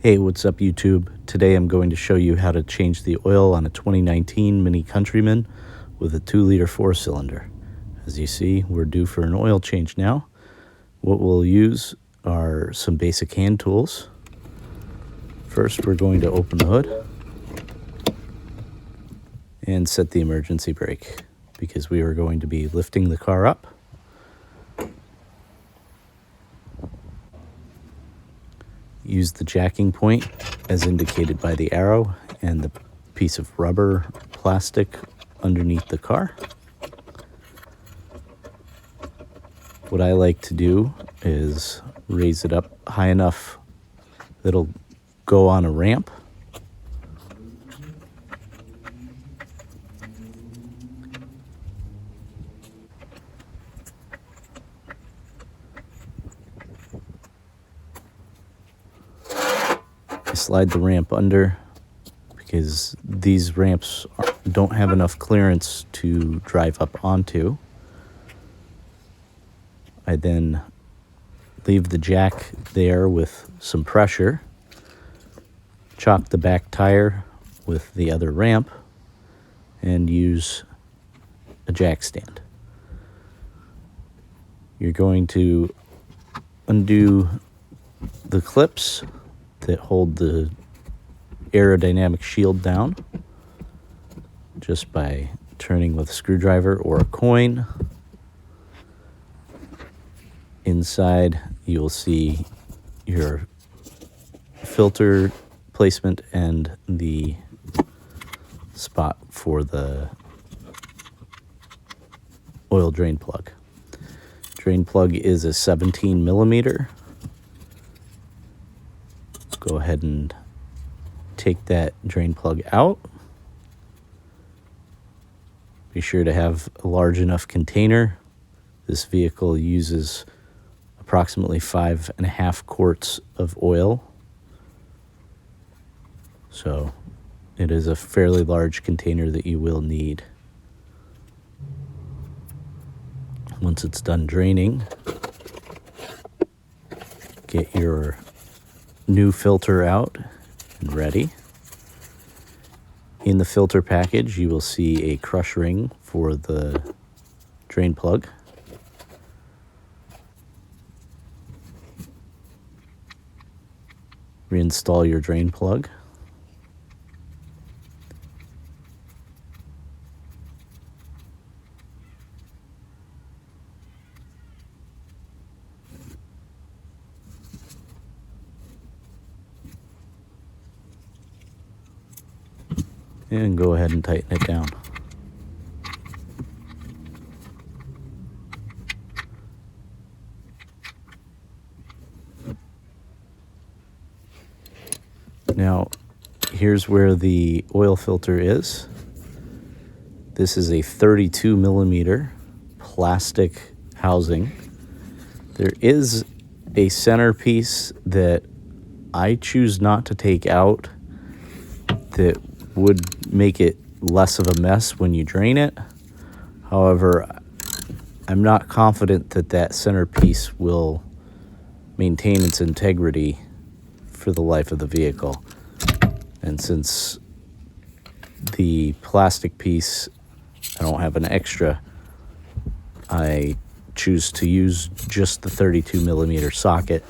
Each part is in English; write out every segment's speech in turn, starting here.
Hey, what's up YouTube? Today I'm going to show you how to change the oil on a 2019 Mini Countryman with a 2-liter 4-cylinder. As you see, we're due for an oil change now. What we'll use are some basic hand tools. First, we're going to open the hood and set the emergency brake because we are going to be lifting the car up. Use the jacking point as indicated by the arrow and the piece of rubber plastic underneath the car. What I like to do is raise it up high enough that it'll go on a ramp. Slide the ramp under because these ramps don't have enough clearance to drive up onto. I then leave the jack there with some pressure, chock the back tire with the other ramp, and use a jack stand. You're going to undo the clips that hold the aerodynamic shield down just by turning with a screwdriver or a coin. Inside you'll see your filter placement and the spot for the oil drain plug. Drain plug is a 17 millimeter. Go ahead and take that drain plug out. Be sure to have a large enough container. This vehicle uses approximately 5.5 quarts of oil. So it is a fairly large container that you will need. Once it's done draining, get your new filter out and ready. In the filter package, you will see a crush ring for the drain plug. Reinstall your drain plug. And go ahead and tighten it down. Now, here's where the oil filter is. This is a 32 millimeter plastic housing. There is a centerpiece that I choose not to take out that would make it less of a mess when you drain it. However, I'm not confident that that centerpiece will maintain its integrity for the life of the vehicle. And since the plastic piece, I don't have an extra, I choose to use just the 32 millimeter socket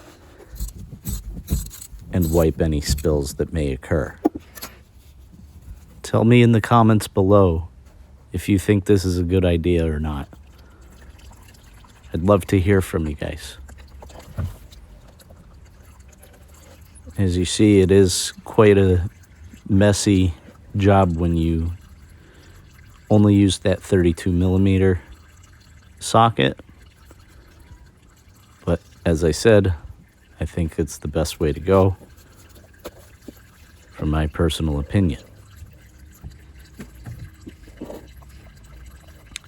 and wipe any spills that may occur. Tell me in the comments below if you think this is a good idea or not. I'd love to hear from you guys. As you see, it is quite a messy job when you only use that 32 millimeter socket. But as I said, I think it's the best way to go, from my personal opinion.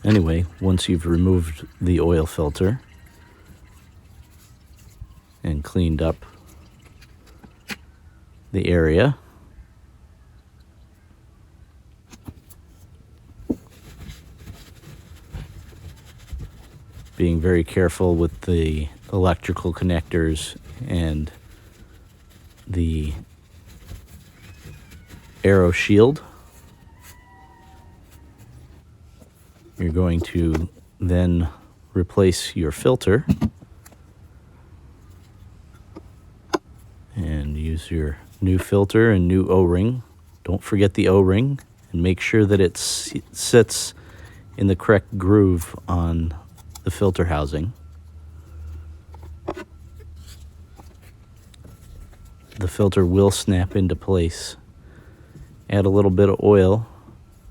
Anyway, once you've removed the oil filter and cleaned up the area, being very careful with the electrical connectors and the aero shield. You're going to then replace your filter and use your new filter and new O-ring. Don't forget the O-ring and make sure that it sits in the correct groove on the filter housing. The filter will snap into place. Add a little bit of oil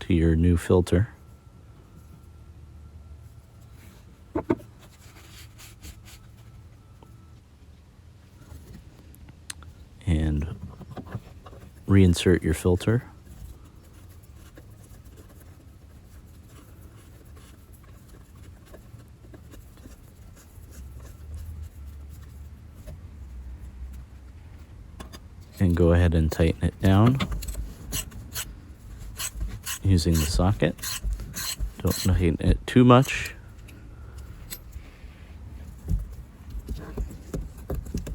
to your new filter. And reinsert your filter. And go ahead and tighten it down using the socket. Don't tighten it too much.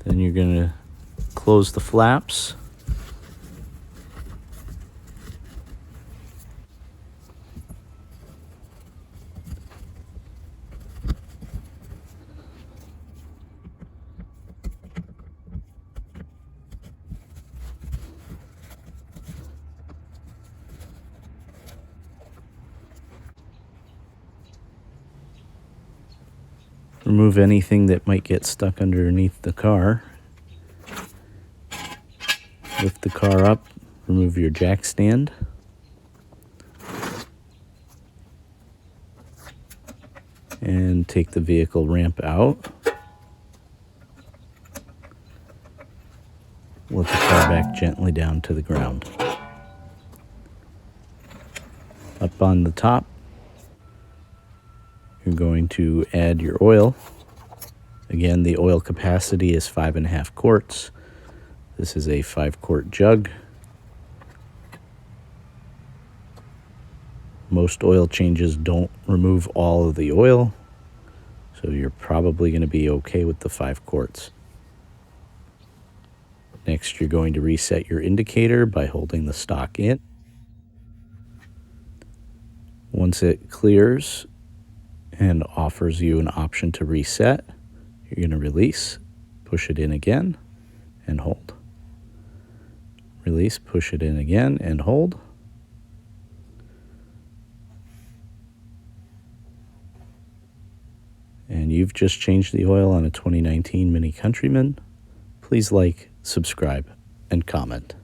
Then you're going to close the flaps. Remove anything that might get stuck underneath the car. Lift the car up, remove your jack stand. And take the vehicle ramp out. Let the car back gently down to the ground. Up on the top, you're going to add your oil. Again, the oil capacity is 5.5 quarts. This is a 5-quart jug. Most oil changes don't remove all of the oil, so you're probably going to be okay with the 5 quarts. Next, you're going to reset your indicator by holding the stock in. Once it clears and offers you an option to reset, you're going to release, push it in again, and hold. Release, push it in again, and hold. And you've just changed the oil on a 2019 Mini Countryman. Please like, subscribe, and comment.